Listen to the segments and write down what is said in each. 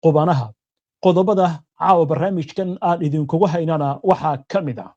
qubanaha qodobada caawa barnaamijkan aan idinkugu haynana waxaa ka mid ah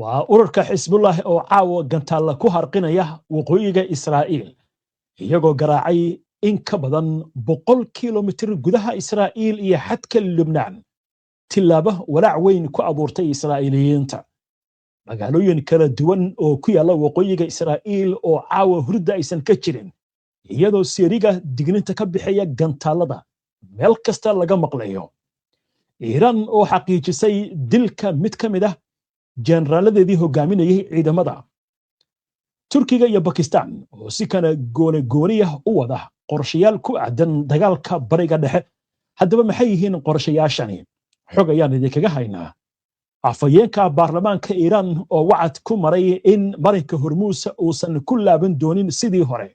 waa ururka xisbullah oo caawa gantaalla ku harqinaya waqooyiga Israa'iil iyagoo garaacay in ka badan 100 kilomitir gudaha Israa'iil iyo xadka Lubnaan tilaabo walaac weyn ku abuurtay Israa'iiliyiinta magaalooyin kala duwan oo ku yaala waqooyiga Israa'iil oo caawa hurda aysan ka jirin iyadoo Siiriga digninta ka bixaya gantaalada meel kasta laga maqlayo Iiraan oo xaqiijisay dilka mid ka mid ah jeneraaladeedii hogaaminayay ciidamada Turkiga iyo Pakistan oo si kana gooni u wada qorshayaal ku aadan dagaalka bariga dhexe haddaba maxay yihiin qorshayaashani xog ayaan idinkaga haynaa afayeenka baarlamaanka Iiraan oo wacad ku maray in marinka Hormuus uusan ku laaban doonin sidii hore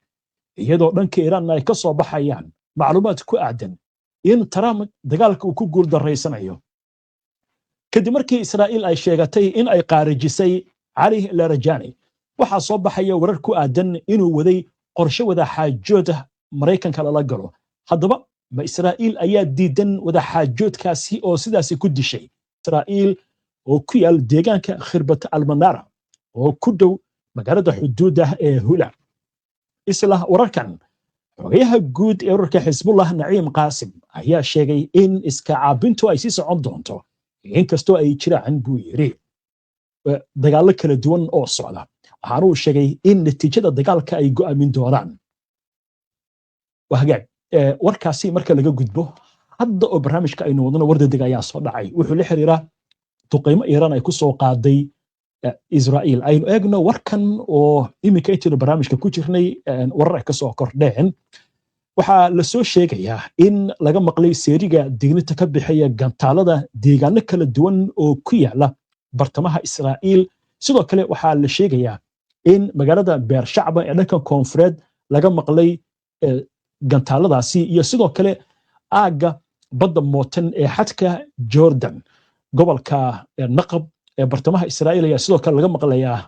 iyadoo dhanka Iiraan ay ka soo baxayaan macluumaad ku aadan in Trump dagaalka uu ku guul dareysanayo kadib markii Israa'iil ay sheegatay in ay qaarijisay Ali Larajani waxaa soo baxaya warar ku aadan inuu waday qorshe wada xaajood Mareykanka lala galo haddaba ma Israa'iil ayaa diidan wada xaajoodkaasi oo sidaas ku dishay Israa'iil oo ku yaal deegaanka Khirbat al-Manara oo ku dhow magaalada xuduudda ee Hula isla wararkan xogayaha guud ee ururka Xisbullah Naciim Qaasim ayaa sheegay in iska caabintu ay sii socon doonto inkastoo ay jiraan buu yiri dagaalo kala duwan oo socda waxaana uu sheegay in natiijada dagaalka ay go'aamin doonaan wahagaag warkaasi marka laga gudbo hadda oo barnaamijka aynu wadno wardadeg ayaa soo dhacay wuxuu la xiriiraa duqeymo Iiraan ay ku soo qaaday Israa'iil aynu eegno warkan oo iminka intii barnaamijka ku jirnay warar ay ka soo kordheen waxaa la soo sheegayaa in laga maqlay Siiriga digninta ka bixaya gantaalada deegaano kala duwan oo ku yaala bartamaha Israa'iil sidoo kale waxaa la sheegayaa in magaalada Beershacba ee dhanka koonfureed laga maqlay gantaaladaasi iyo sidoo kale aaga badda mootan ee xadka Jordan gobolka Naqab ee bartamaha Israa'iil ayaa sidoo kale laga maqlayaa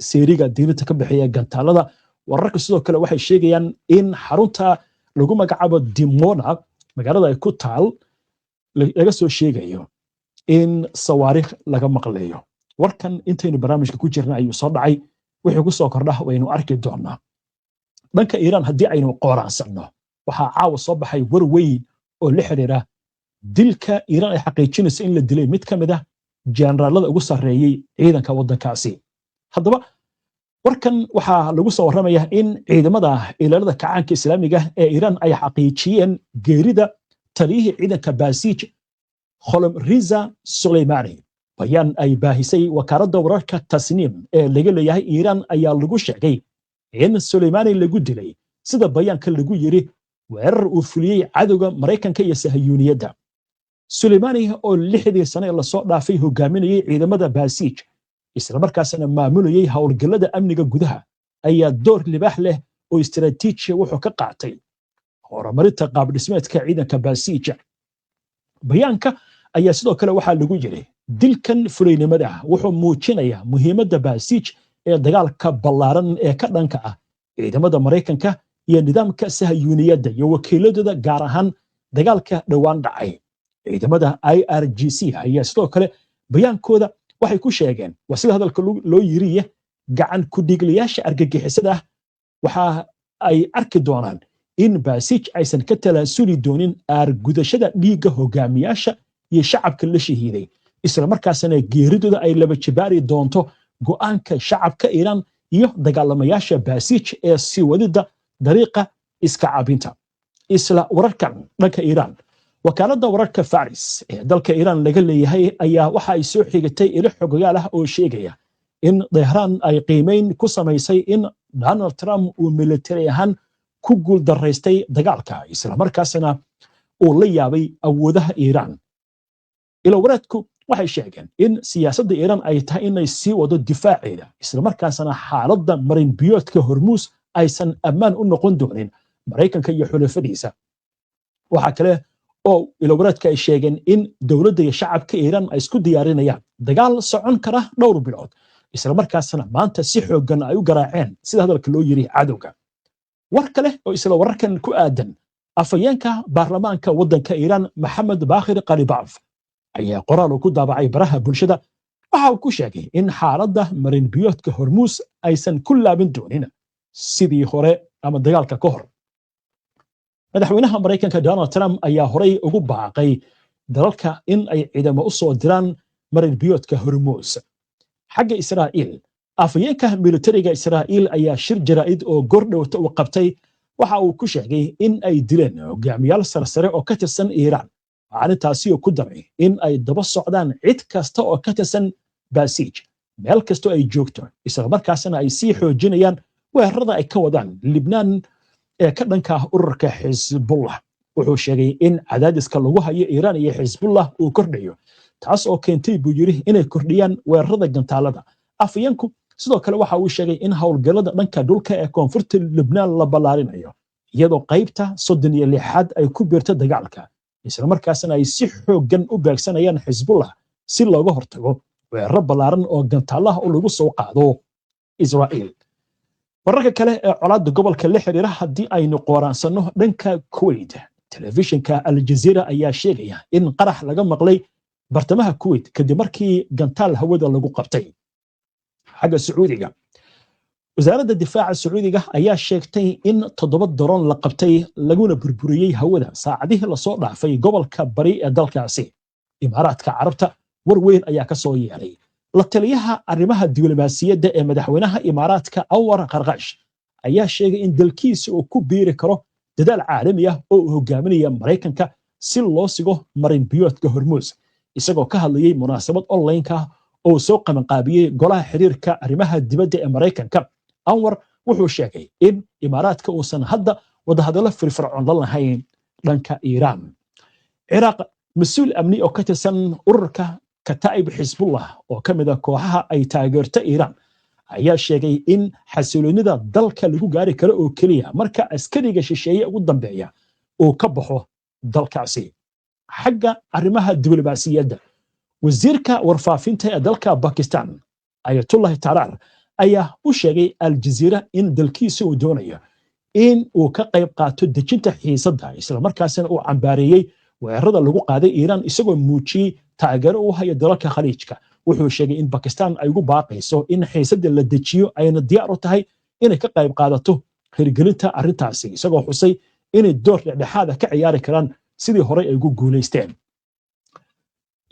Siiriga digninta ka bixaya gantaalada wararka sidoo kale waxay sheegayaan in xarunta lagu magacaabo Dimona magaalada ay ku taal laga soo sheegayo in sawaariikh laga maqlayo warkan intaynu barnaamijka ku jirna ayuu soo dhacay wixii ku soo kordha waynu arki doonaa dhanka Iiraan haddii aynu qoraansanno waxaa caawa soo baxay war weyn oo la xiriira dilka Iiraan ay xaqiijinayso in la dilay mid ka mid ah generaalada ugu sarreeyay ciidanka waddankaasi haddaba warkan waxaa lagu soo warramayaa in ciidamada ilaalada kacaanka islaamiga ee Iiraan ay xaqiijiyeen geerida taliyihii ciidanka Baasiij Kholom Riza Soleimani bayaan ay baahisay wakaaladda wararka Tasniim ee laga leeyahay Iiraan ayaa lagu sheegay in Soleimani lagu dilay sida bayaanka lagu yiri weerar uu fuliyay cadowga Mareykanka iyo Sahayuuniyadda Soleimani oo 6 sano la soo dhaafay hogaaminayay ciidamada Baasiij isla markaasna maamulayay hawlgallada amniga gudaha ayaa door libaax leh oo istiraatiiji wuxuu ka qaatay horumarinta qaab dhismeedka ciidanka Baasiij bayaanka ayaa sidoo kale waxaa lagu yiri dilkan fuleynimada wuxuu muujinayaa muhiimadda Baasiij ee dagaalka ballaaran ee ka dhanka ah ciidamada Mareykanka iyo nidaamka Sahayuuniyadda iyo wakiiladooda gaar ahaan dagaalka dhawaan dhacay ciidamada IRGC ayaa sidoo kale bayaankooda waxay ku sheegeen wasida hadalka loo yiriye gacan ku dhigliyaasha argagixisada waxa ay arki doonaan in Baasiij aysan ka talaasuli doonin aargudashada dhiigga hogaamiyaasha iyo shacabka la shahiiday isla markaasna geeridooda ay laba jibaari doonto go'aanka shacabka Iiraan iyo dagaalamayaasha Baasiij ee sii wadida dariiqa iska caabinta isla wararkan dhanka Iiraan wakaaladda wararka Faris ee dalka Iiraan laga leeyahay ayaa waxa ay soo xigatay ilo xogayaal ah oo sheegaya in Tehran ay qiimeyn ku samaysay in Donald Trump uu military ahaan ku guul daraystay dagaalka isla markaasna uu la yaabay awoodaha Iiraan ilo waradku waxay sheegeen in siyaasadda Iiraan ay tahay inay sii wado difaaceeda isla markaasna xaaladda marin biyoodka Hormuus aysan ammaan u noqon doonin Mareykanka iyo xulafadiisa waxa kale oo ilowreedka ay sheegeen in dowladda iyo shacabka Iiraan ay isku diyaarinayaan dagaal socon kara dhowr bilood isla markaasna maanta si xooggan ay u garaaceen sida hadalka loo yiri cadowga war kale oo isla wararkan ku aadan afayeenka baarlamaanka waddanka Iiraan Maxamed Baaqir Qalibaaf ayaa qoraal ku daabacay baraha bulshada waxa uu ku sheegay in xaaladda marin biyoodka Hormuz aysan ku laabin doonin sidii hore ama dagaalka ka hor madaxweynaha Mareykanka Donald Trump ayaa horay ugu baaqay dalalka in ay ciidamo u soo diraan marin biyoodka Hormuz xagga Israa'iil afayeenka militariga Israa'iil ayaa shir jaraa'id oo gordhowta u qabtay waxa uu ku sheegay in ay dileen hogaamiyaal sarsare oo ka tirsan Iiraan arrintaasi oo ku daray in ay daba socdaan cid kasta oo ka tirsan Basiij meel kasta ay joogto isla markaasna ay sii xoojinayaan weerarada ay ka wadaan Libnaan ee ka dhanka ururka Xisbullah wuxuu sheegay in cadaadiska lagu hayo Iiraan iyo Xisbullah uu kordhayo taas oo keentay buu yiri inay kordhiyaan weerarada gantaalada afayeenku sidoo kale waxa uu sheegay in howlgallada dhanka dhulka ee koonfurta Libnaan la ballaarinayo iyadoo qaybta 36aad ay ku biirta dagaalka isla markaasna ay si xooggan u beegsanayaan Xisbullah si looga hortago weerar ballaaran oo gantaalaha lagu soo qaado Israa'iil wararka kale ee colaadda gobolka la xiriira haddii aynu qoraansanno dhanka Kuwait telefishinka Al Jazeera ayaa sheegaya in qarax laga maqlay bartamaha Kuwait kadib markii gantaal hawada lagu qabtay xagga Sacuudiga wasaaradda difaaca Sacuudiga ayaa sheegtay in 7 daroon la qabtay laguna burburiyay hawada saacadihii la soo dhaafay gobolka bari ee dalkaasi Imaaraadka Carabta war weyn ayaa ka soo yeeray la taliyaha arrimaha diblomaasiyadda ee madaxweynaha Imaaraadka Anwar Qarqash ayaa sheegay in dalkiisa uu ku biiri karo dadaal caalami ah oo hogaaminaya Mareykanka si loo sigo marin biyoodka Hormuz isagoo ka hadlayay munaasabad online-ka oo soo qabanqaabiyay golaha xiriirka arrimaha dibadda ee Mareykanka Anwar wuxuu sheegay in Imaaraadka uusan hadda wadahadalo firfircoon la lahayn dhanka Iiraan Ciraaq mas'uul amni oo ka tirsan ururka Kataib Xisbullah oo ka mid ah kooxaha ay taageerta Iiraan ayaa sheegay in xasiloonida dalka lagu gaari karo oo kaliya marka askariga shisheeye ugu dambeeya uu ka baxo dalkaasi xagga arrimaha diblomaasiyadda wasiirka warfaafinta ee dalka Pakistan Ayatollah Tarar ayaa u sheegay Al Jazeera in dalkiisa uu doonayo in uu ka qayb qaato dejinta xiisadda isla markaasna uu cambaareeyay weerarada lagu qaaday Iiraan isagoo muujiyay taageero u haya dalalka Khaliijka wuxuu sheegay in Pakistan ay ugu baaqayso in xiisadda la dejiyo ayna diyaar u tahay inay ka qayb qaadato hirgelinta arrintaasi isagoo xusay inay door dhexdhexaad ah ka ciyaari karaan sidii hore ay ugu guuleysteen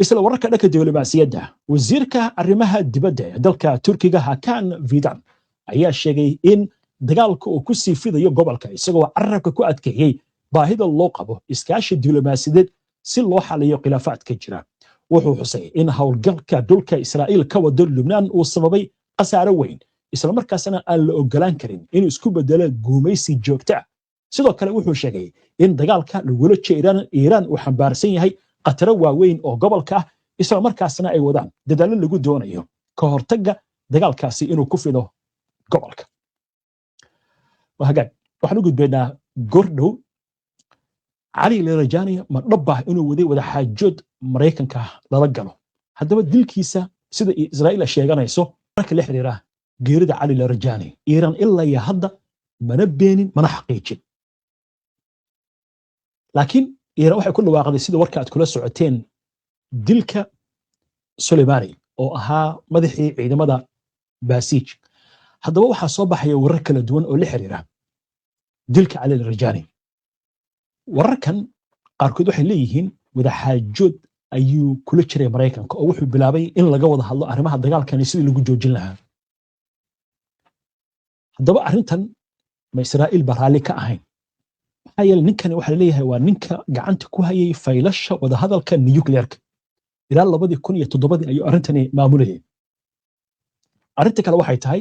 isla wararka dhanka diblomaasiyadda wasiirka arrimaha dibadda ee dalka Turkiga Hakan Fidan ayaa sheegay in dagaalka uu ku sii fidayo gobolka isagoo carabka ku adkeeyay baahida loo qabo iskaashi diblomaasiyadeed si loo xaliyo khilaafaadka jira wuxuu xusay in howlgalka dhulka Israa'iil ka wado Lubnaan uu sababay qasaare weyn isla markaasna aan la ogolaan karin inuu isku bedelo guumaysi joogto ah sidoo kale wuxuu sheegay in dagaalka lagula jeeran Iiraan uu xambaarsan yahay qataro waaweyn oo gobolka ah isla markaasna ay wadaan dadaalo lagu doonayo ka hortagga dagaalkaasi inuu ku fido gobolka waxaan u gudbaynaa gordhow Ali Larijani ma dhabbah inuu waday wada xaajood Mareykanka lala galo haddaba dilkiisa sida Israa'iil sheeganayso marka la xiriira geerida Ali Larijani Iiraan ilaa iyo hadda mana beenin mana xaqiijin laakiin Iiraan waxay ku dhawaaqday sida warka aad kula socoteen dilka Soleimani oo ahaa madaxii ciidamada Basiij haddaba waxaa soo baxaya warar kala duwan oo la xiriira dilka Ali Larijani wararkan qaarkood waxay leeyihiin wada xaajood ayuu kula jiray Mareykanka oo wuxuu bilaabay in laga wada hadlo arrimaha dagaalkan sidii lagu joojin lahaa haddaba arrintan ma Israa'iil baraali ka ahayn maxaa yeelay ninkan waxa leeyahay waa ninka gacanta ku hayay faylasha wada hadalka nuclearka ilaa 2007 ayuu arrintani maamulayay arrinta kale waxay tahay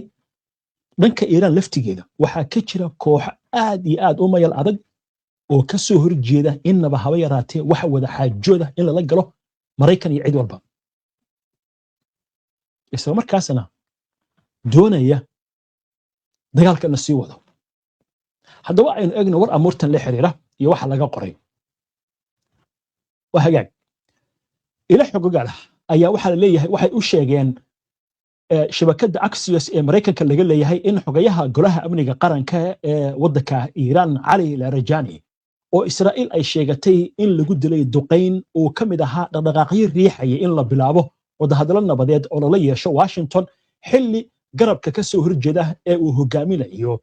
dhanka Iiraan laftigeeda waxaa ka jira koox aad iyo aad u mayal adag oo ka soo horjeeda inaba haba yaraatee waxa wada xaajooda in lala galo Mareykan iyo cid walba isla markaasna doonaya dagaalka la sii wado haddaba aynu eegno war amuurtan la xiriira iyo waxa laga qoray وهجاج إلى حقوقها أيا وحال ليه waxay u sheegeen shabakada Axios ee Mareykanka laga leeyahay in xogayaha golaha amniga qaranka ee wadanka Iran Ali Larijani oo Israa'iil ay sheegatay in lagu dilay duqeyn oo kamid ahaa dhaqdhaqaaqyo riixaya in la bilaabo wadahadalo nabadeed oo lala yeesho Washington xilli garabka ka soo horjeeda ee uu hogaaminayo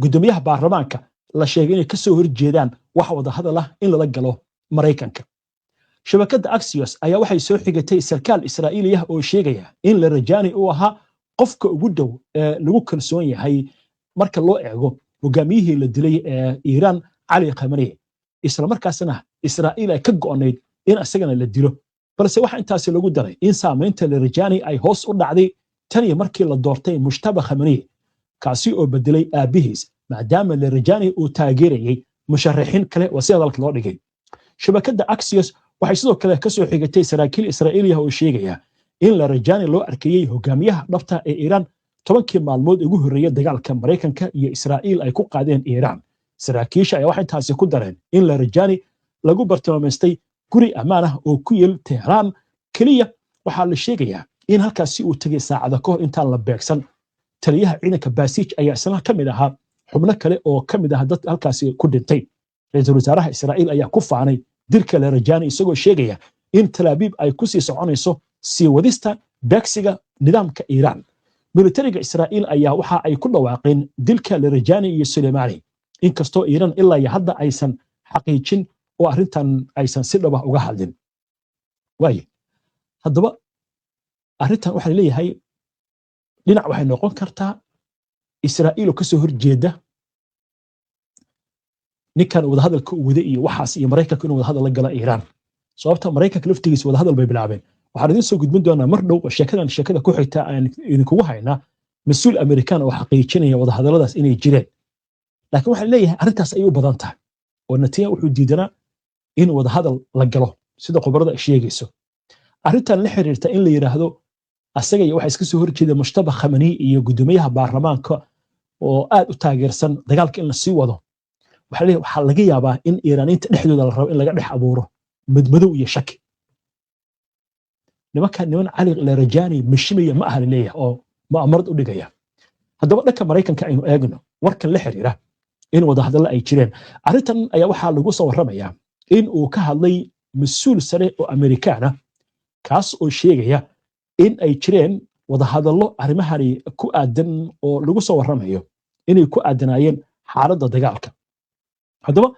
gudoomiyaha baarlamaanka la sheegay inay ka soo horjeedaan wax wadahadal ah in lala galo Mareykanka shabakada Axios ayaa waxay soo xigatay sarkaal Israa'iili ah oo sheegaya in Larijani uu ahaa qofka ugu dhow ee lagu kalsoon yahay marka loo eego hogaamiyihii la dilay ee Iran Ali Khamenei isla markaasna Israa'iil ay ka go'onayd in asagana la dilo balse waxa intaas lagu daray in saameynta Larijani ay hoos u dhacday tan iyo markii la doortay Mujtaba Khamenei kaasi oo bedelay aabihiis maadaama Larijani uu taageerayay musharaxiin kale oo si hadalka loo dhigay shabakada Axios waxay sidoo kale ka soo xigatay saraakiil Israa'iili ah oo sheegaya in Larijani loo arkayay hogaamiyaha dhabta ee Iran 10 maalmood ugu horreeyay dagaalka Mareykanka iyo Israa'iil ay ku qaadeen Iran saraakiisha ayaa waxay taasi ku dareen in Larijani lagu bartilmaameystay guri ammaan ah oo ku yeel Tehran kaliya waxaa la sheegayaa in halkaasi uu tagay saacado ka hor intaan la beegsan taliyaha ciidanka Basij ayaa isna ka mid ahaa xubno kale oo ka mid ah dad halkaasi ku dhintay ra'iisul wasaaraha Israa'iil ayaa ku faanay dilka Larijani isagoo sheegaya in Tel Aviv ay ku sii soconayso sii wadista beegsiga nidaamka Iran militariga Israa'iil ayaa waxa ay ku dhawaaqeen dilka Larijani iyo Soleimani inkastoo Iran ilaa hadda aysan xaqiijin oo arrintan aysan si dhab ah uga hadlin waayo haddaba arrintan waxa leeyahay dhinac waxay noqon kartaa Israa'iil oo ka soo horjeeda ninkan wada hadalka uu wada iyo waxaas iyo Mareykanka inuu wada hadal la gala Iran sababta Mareykanka laftigiisa wada hadal bay bilaabeen waxaan idin soo gudbin doonaa mar dhow sheekada ku xigta aan idinkugu haynaa mas'uul Amerikaan oo xaqiijinaya wada hadaladaas inay jireen laakiin waxa leeyahay arrintaas ay u badan tahay oo Netanyahu wuxuu diidanaa in wada hadal la galo sida qobarada sheegayso arrintan la xiriirta in la yiraahdo asaga iyo waxa iska soo horjeeda Mujtaba Khamenei iyo gudoomiyaha baarlamaanka oo aad u taageersan dagaalka in la sii wado waxa laga yaabaa in Iiraaniinta dhexdooda la rabo in laga dhex abuuro madmadow iyo shaki niman Ali Larijani mashimaya ma aha leeyahay oo maamarad u dhigaya haddaba dhanka Mareykanka aynu eegno warkan la xiriira in wada hadal ay jireen arrintan ayaa waxa lagu soo waramayaa in uu ka hadlay mas'uul sare oo Amerikaan ah kaas oo sheegaya in ay jireen wada hadallo arrimahani ku aadan oo lagu soo waramayo inay ku aadanayeen xaaladda dagaalka haddaba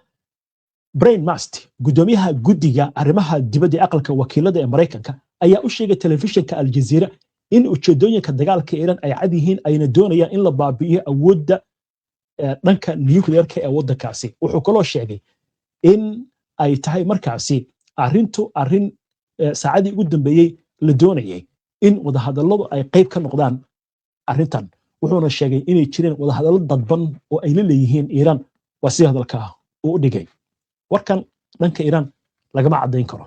Brian Mast gudoomiyaha guddiga arrimaha dibadda aqalka wakiilada ee Mareykanka ayaa u sheegay telefishinka Al Jazeera in ujeedooyinka dagaalka Iran ay cad yihiin ayna doonayaan in la baabi'iyo awoodda dhanka nuclearka ee waddankaasi wuxuu kaloo sheegay in ay tahay markaasi arrin saacadii ugu dambeeyay la doonayay in wada hadalladu ay qayb ka noqdaan arrintan wuxuuna sheegay inay jireen wada hadallo dadban oo ay la leeyihiin Iran waa si hadalka uu dhigay warkan dhanka Iran lagama cadeyn karo